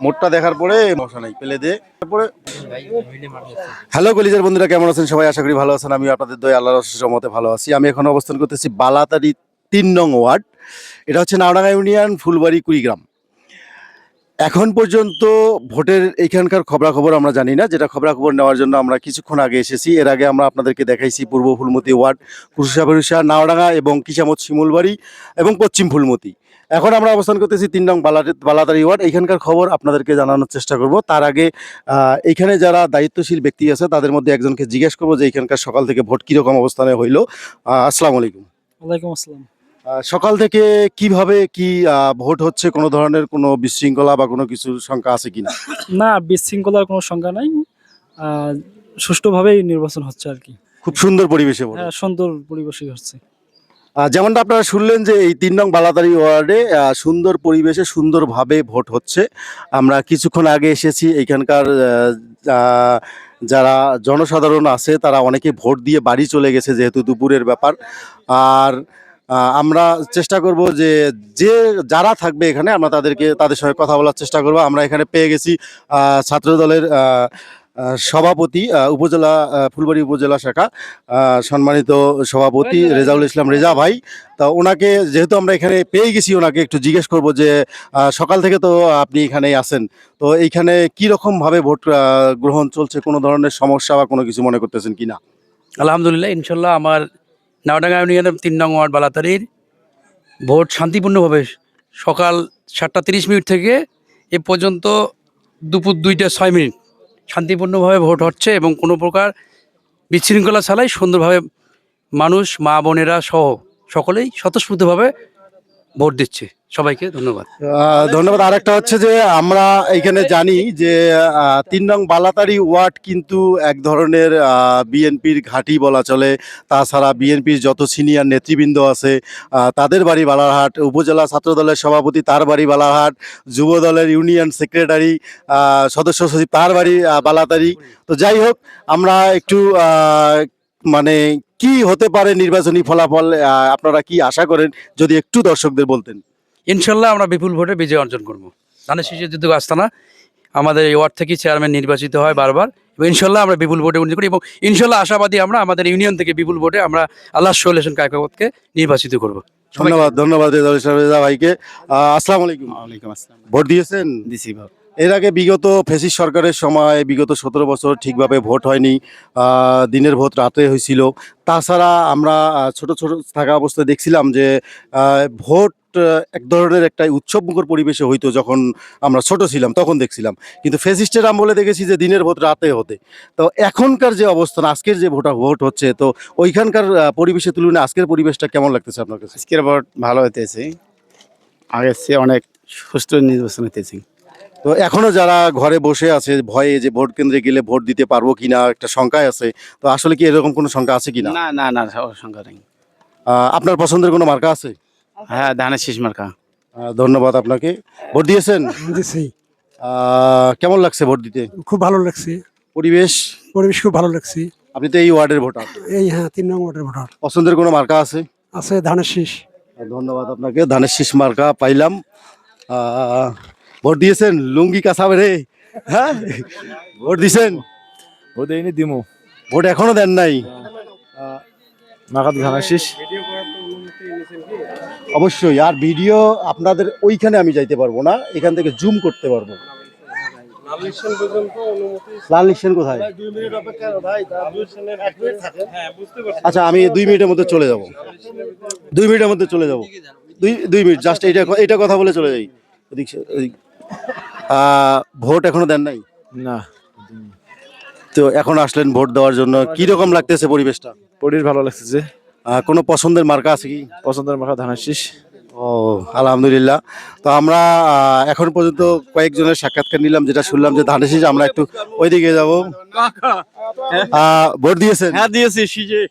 মোটটা দেখার পরে মশা নাই পেলে দে তারপরে। হ্যালো কলিজার বন্ধুরা, কেমন আছেন সবাই? আশা করি ভালো আছেন। আমি আপনাদের দয়া আল্লাহর অশেষ রহমতে ভালো আছি। আমি এখন অবস্থান করতেছি বালাতারি ৩ নং ওয়ার্ড। এটা হচ্ছে নাওডাঙ্গা ইউনিয়ন, ফুলবাড়ি, কুড়িগ্রাম। এখন পর্যন্ত ভোটের এইখানকার খবরাখবর আমরা জানি না, যেটা খবরাখবর নেওয়ার জন্য আমরা কিছুক্ষণ আগে এসেছি। এর আগে আমরা আপনাদেরকে দেখাইছি পূর্ব ফুলমতি ওয়ার্ড, কুরুষা নাওডাঙ্গা এবং কিসামত শিমুলবাড়ি এবং পশ্চিম ফুলমতি। এখন আমরা অবস্থান করতেছি ৩ নং বালাতারি ওয়ার্ড। এইখানকার খবর আপনাদেরকে জানানোর চেষ্টা করব। তার আগে এইখানে যারা দায়িত্বশীল ব্যক্তি আছে তাদের মধ্যে একজনকে জিজ্ঞেস করবো যে এইখানকার সকাল থেকে ভোট কীরকম অবস্থানে হইলো। আসসালামু আলাইকুম। ওয়ালাইকুম আসসালাম। সকাল থেকে কিভাবে কি ভোট হচ্ছে? কোনো ধরনের কোনো বিশৃঙ্খলা বা কোনো কিছুর শঙ্কা আছে কিনা? না, বিশৃঙ্খলার কোনো সংখ্যা নাই। আহ, সুষ্ঠুভাবেই নির্বাচন হচ্ছে আর কি। খুব সুন্দর পরিবেশে ভোট হ্যাঁ, হচ্ছে। সুন্দর পরিবেশই হচ্ছে। যেমনটা আপনারা শুনলেন যে এই ৩ নং বালাতারি ওয়ার্ডে সুন্দর পরিবেশে সুন্দরভাবে ভোট হচ্ছে। আমরা কিছুক্ষণ আগে এসেছি। এইখানকার আহ, যারা জনসাধারণ আছে তারা অনেকে ভোট দিয়ে বাড়ি চলে গেছে, যেহেতু দুপুরের ব্যাপার। আর আমরা চেষ্টা করব যে যারা থাকবে এখানে আমরা তাদের সঙ্গে কথা বলার চেষ্টা করব। আমরা এখানে পেয়ে গেছি ছাত্র দলের সভাপতি, উপজেলা ফুলবাড়ি উপজেলা শাখা সম্মানিত সভাপতি রেজাউল ইসলাম রেজা ভাই। তা ওনাকে যেহেতু আমরা এখানে পেয়ে গেছি, ওনাকে একটু জিজ্ঞেস করব যে সকাল থেকে তো আপনি এখানেই আছেন, তো এইখানে কি রকম ভাবে ভোট গ্রহণ চলছে? কোনো ধরনের সমস্যা বা কোনো কিছু মনে করতেছেন কিনা? আলহামদুলিল্লাহ, ইনশাল্লাহ আমার নাওডাঙ্গা ইউনিয়নের ৩ নং ওয়ার্ড বালাতারির ভোট শান্তিপূর্ণভাবে সকাল 7টা 30 মিনিট থেকে এ পর্যন্ত দুপুর 2টা 6 মিনিট শান্তিপূর্ণভাবে ভোট হচ্ছে এবং কোনো প্রকার বিশৃঙ্খলা ছাড়াই সুন্দরভাবে মানুষ, মা বোনেরা সহ সকলেই স্বতঃস্ফূর্তভাবে ভোট দিচ্ছে। সবাইকে ধন্যবাদ। ধন্যবাদ। আরেকটা হচ্ছে যে আমরা এইখানে জানি যে ৩ নং বালাতারি ওয়ার্ড কিন্তু এক ধরনের বিএনপির ঘাঁটি বলা চলে। তাছাড়া বিএনপির যত সিনিয়র নেতৃবৃন্দ আছে তাদের বাড়ি বালারহাট, উপজেলা ছাত্রদলের সভাপতি তার বাড়ি বালারহাট, যুব দলের ইউনিয়ন সেক্রেটারি সদস্য সচিব তার বাড়ি বালাতারি। তো যাই হোক, আমরা একটু মানে কি হতে পারে নির্বাচনী ফলাফল, আপনারা কি আশা করেন যদি একটু দর্শকদের বলতেন। ইনশাল্লাহ আমরা বিপুল ভোটে বিজয় অর্জন করবো। ধানের শীষের যুদ্ধ আস্তানা আমাদের এই ওয়ার্ড থেকে চেয়ারম্যান নির্বাচিত হয় বারবার, এবং ইনশাল্লাহ আমরা বিপুল ভোটে উন্নতি করি এবং ইনশাল্লাহ আশাবাদী আমরা আমাদের ইউনিয়ন থেকে বিপুল ভোটে আমরা আল্লাহ সোলেশন কায়কবাদকে নির্বাচিত করবো। ধন্যবাদ। ধন্যবাদ রেজাউল ইসলাম রেজা ভাইকে। আসসালামু আলাইকুম। ওয়ালাইকুম আসসালাম। ভোট দিয়েছেন? দিছি ভাব। এর আগে বিগত ফ্যাসিস্ট সরকারের সময় বিগত ১৭ বছর ঠিকভাবে ভোট হয়নি। দিনের ভোট রাতে হয়েছিল। তাছাড়া আমরা ছোট ছোট থাকা অবস্থায় দেখছিলাম যে ভোট এক ধরনের একটা উৎসবমুখর পরিবেশে হইতো যখন আমরা ছোট ছিলাম, তখন দেখছিলাম। কিন্তু ফ্যাসিস্টের আমলে দেখেছি যে দিনের ভোট রাতে হতে। তো এখনকার যে অবস্থান, আজকের যে ভোট হচ্ছে, তো ওইখানকার পরিবেশের তুলনায় আজকের পরিবেশটা কেমন লাগতেছে আপনার কাছে? আজকের ভোট ভালো হইতেছে, আগের চেয়ে অনেক সুষ্ঠু নির্বাচন হইতেছে। তো এখনো যারা ঘরে বসে আছে ভয়ে যে ভোট কেন্দ্রে গেলে ভোট দিতে পারবো কিনা একটা শঙ্কায় আছে, তো আসলে কি এরকম কোনো শঙ্কা আছে কিনা? না না না, সংখ্যা নেই। আপনার পছন্দের কোনো মার্কা আছে? হ্যাঁ, ধানের শীষ মার্কা। ধন্যবাদ আপনাকে। ভোট দিয়েছেন? দিছি। কেমন লাগছে ভোট দিতে? খুব ভালো লাগছে, পরিবেশ? পরিবেশ খুব ভালো লাগছে। আপনি তো এই ওয়ার্ডের ভোটার। এই হ্যাঁ, 3 নং ওয়ার্ডের ভোটার। পছন্দের কোনো মার্কা আছে? আছে ধানের শীষ। ধন্যবাদ আপনাকে। ধানের শীষ মার্কা পাইলাম। ভোট দিয়েছেন? লুঙ্গি কাঁচাবে রে। হ্যাঁ, ভোট দিয়েছেন? ভোট দেয়নি, দিমু। ভোট এখনো দেন নাই? মাকাত ধানের শীষ। অবশ্যই। আর ভিডিও আপনাদের ওইখানে আমি যাইতে পারবো না, এখান থেকে জুম করতে পারবো। লাল নিশান কোথায়? আচ্ছা, আমি 2 মিনিটের মধ্যে চলে যাব। 2 মিনিটের মধ্যে চলে যাব। 2 মিনিট জাস্ট এইটা কথা বলে চলে যাই। ভোট এখনো দেন নাই? না। তো এখন আসলেন ভোট দেওয়ার জন্য, কি রকম লাগতেছে পরিবেশটা? পরিবেশ ভালো লাগতেছে। কোনো পছন্দের মার্কা আছে কি? পছন্দের মাখা ধানের শীষ। ও, আলহামদুলিল্লাহ। তো আমরা এখন পর্যন্ত কয়েকজনের সাক্ষাৎকার নিলাম, যেটা শুনলাম যে ধানের শীষ। আমরা একটু ওইদিকে যাব। ভোট দিয়েছেন? হ্যাঁ দিয়েছি, শীষে।